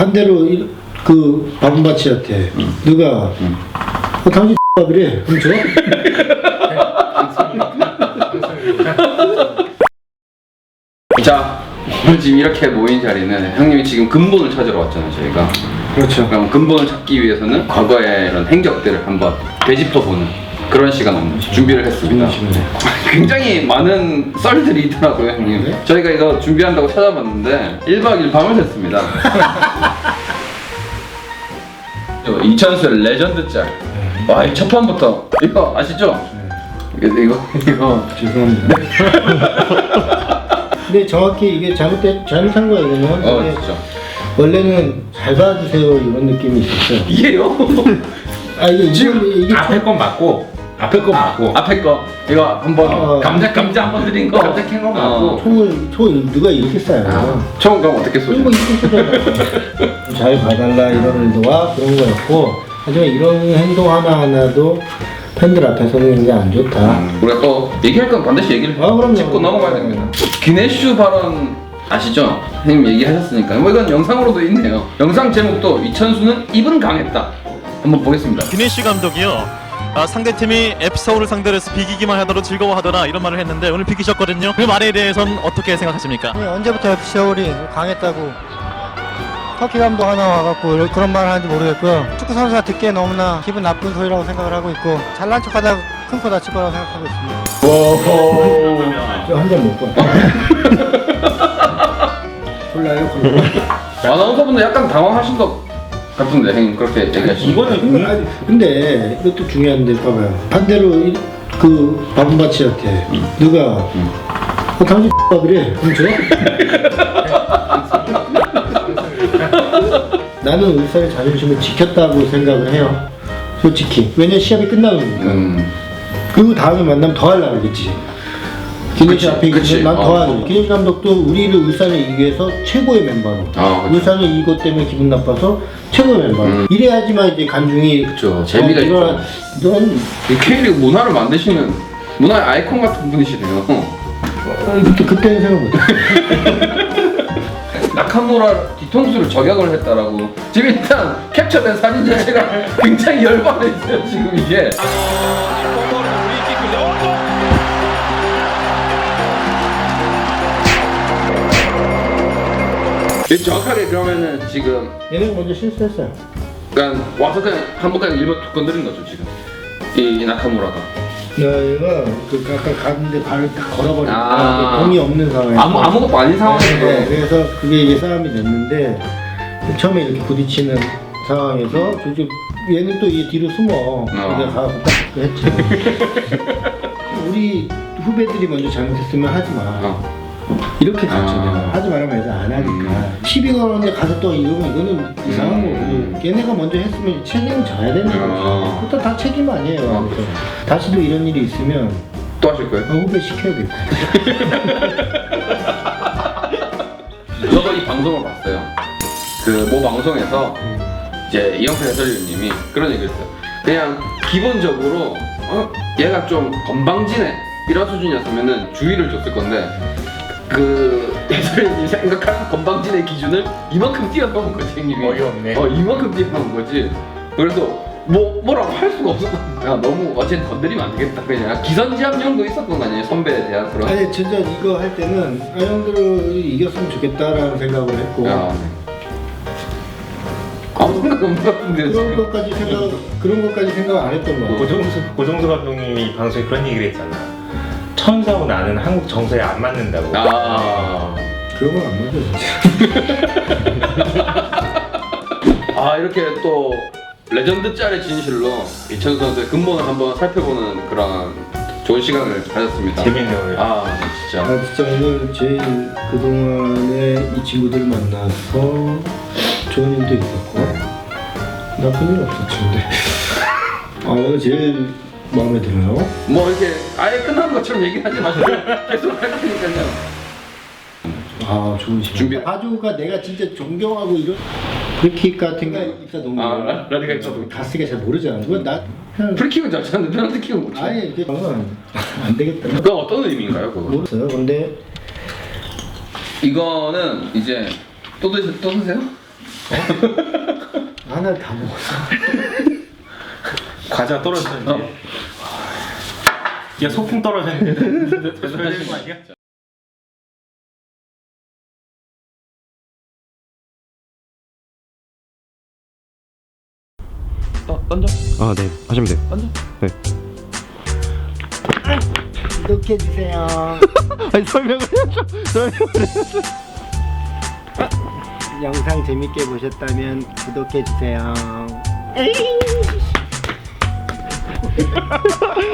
반대로 그 바본바치한테 누가 당신 X밥이래 그럼 줘? 자, 오늘 지금 이렇게 모인 자리는 형님이 지금 근본을 찾으러 왔잖아요, 저희가. 그렇죠. 그럼 근본을 찾기 위해서는 과거의 이런 행적들을 한번 되짚어보는 그런 시간을 준비를 했습니다. 굉장히 많은 썰들이 있더라고요, 형님. 네? 저희가 이거 준비한다고 찾아봤는데 1박 2일 밤을 샜습니다. 이천수의 레전드 짤. 와, 이 첫 판부터 이거 아시죠? 이거 죄송합니다. 근데 정확히 이게 잘못한 거예요, 이거는. 진짜. 원래는 잘 봐주세요 이런 느낌이 있었어요. 이게요? 아 이게 앞에 건 맞고 앞에 거 맞고 앞에 거 이거 한번 감자 한번 드린 거 감자 캔거 맞고 총을 누가 이렇게 쏴요? 처음 가면 어떻게 쏘죠? 뭐 이렇게 쏘잖아. 잘 봐달라 이런 의도와 그런 거였고, 하지만 이런 행동 하나하나도 팬들 앞에서는 이게 안 좋다. 우리가 또 얘기할 건 반드시 얘기를 그럼요. 짚고 넘어가야 됩니다. 기네슈 발언 아시죠? 형님 얘기하셨으니까 뭐 이건 영상으로도 있네요. 영상 제목도 이천수는 입은 강했다. 한번 보겠습니다. 기네슈 감독이요. 상대팀이 F서울을 상대로 해서 비기기만 하더라도 즐거워하더라 이런 말을 했는데 오늘 비기셨거든요. 그 말에 대해서는 어떻게 생각하십니까? 언제부터 FC서울이 강했다고 터키 감독 하나 와갖고 그런 말을 하는지 모르겠고요. 축구 선수가 듣기에 너무나 기분 나쁜 소리라고 생각을 하고 있고, 잘난 척하다가 큰 코 다칠 거라고 생각하고 있습니다. 저 한 잔 먹고. 콜라요, 콜라. 아나운서분들 약간 당황하신 것 같은데 형님 그렇게 얘기하시죠? 이거는 근데 이것도 중요한데 봐봐요. 반대로 그 바본바치한테 누가 당신 X밥이래 그럼 줘? 나는 울산의 자존심을 지켰다고 생각을 해요. 솔직히. 왜냐면 시합이 끝나거니까. 그리고 다음에 만나면 더 하려고 하겠지. 기네시 앞에 있으면 난 더 하지. 기네시 감독도 우리를 울산에 이기기 위해서 최고의 멤버로. 그쵸. 울산이 이것 때문에 기분 나빠서 최고의 멤버로. 이래야지만 이제 간중이 그쵸. 재미가 있죠. 넌 이 K리그 문화를 만드시는 문화의 아이콘 같은 분이시네요. 그때는 생각 못해. 나카무라 뒤통수를 저격을 했다라고 지금 일단 캡처된 사진 자체가 굉장히 열받아있어요 지금 이게. 정확하게 그러면은 지금 얘네가 먼저 실수했어요. 그러니까 와서 그냥 한번 그냥 일본 툭 건드린 거죠 지금 이 나카무라가. 얘가 그 아까 갔는데 발을 딱 걸어버리니까 아. 공이 없는 상황에서 아무것도 아닌 상황에서. 네, 그래서 그게 이제 싸움이 됐는데 처음에 이렇게 부딪히는 상황에서 저쪽 얘는 또 이게 뒤로 숨어. 내가 가서 딱 했지. 우리 후배들이 먼저 잘못했으면 하지 마. 이렇게 갔죠. 내가 하지 말라면 애들 안 하니까. 시비 걸었는데 가서 또 이러면 이거는 이상한 거고. 얘네가 먼저 했으면 책임을 져야 되는 거죠. 그것도 다 책임 아니에요. 그래서 다시도 이런 일이 있으면 또 하실 거예요? 후배 시켜야겠고. 저도 이 방송을 봤어요. 그 모 방송에서 이제 이영표 해설위원님이 그런 얘기를 했어요. 그냥 기본적으로 얘가 좀 건방지네 이런 수준이었으면은 주의를 줬을 건데 그 해설위원님이 생각하는 건방진의 기준을 이만큼 뛰어넘은 거지 형님이. 어이없네. 이만큼 뛰어넘은 거지. 그래서 뭐라고 할 수가 없었거든요. 너무 어쨌든 건드리면 안 되겠다. 그냥 기선제압용도 있었던 거 아니에요? 선배에 대한 그런. 아니 진짜 이거 할 때는 형들이 이겼으면 좋겠다라는 생각을 했고 아무 생각 없는 것 같은데 그런 것까지 생각 안 했던 거야. 고정수 감독님이 방송에 그런 얘기를 했잖아. 천사고 나는 한국 정서에 안 맞는다고. 그런 건 안 맞아 진짜. 이렇게 또 레전드 짤의 진실로 이천수 선수의 근본을 한번 살펴보는 그런 좋은 시간을 가졌습니다. 재밌네요. 진짜. 진짜 오늘 제일 그동안에 이 친구들을 만나서 좋은 일도 있었고 나쁜 일 없었지 근데. 오늘 제일 마음에 들어요. 뭐 이렇게 아예 끝난 것처럼 얘기하지 마시고 계속 할 테니까요. 좋은 시간. 준비. 바주가 내가 진짜 존경하고 이런 프리킥 같은 거 입사 너무 라리가 입사동. 가스가 잘 모르잖아. 그건 나 그냥 프리킥은 잘 쳤는데 페널티킥은 못 쳐. 아니 그건 안 되겠다. 그건 어떤 의미인가요 그거? 모르겠어요. 근데 이거는 이제 또 드세요? 하나 다 먹었어. 과자 떨어졌는데. 야 소풍 떨어졌는데. 줘야 되는 거 아니야? 던져. 아, 네. 하시면 돼요. 던져. 네. 구독해주세요. 아니, 설명을 해야죠. 설명을 해야죠. 영상 재밌게 보셨다면 구독해주세요.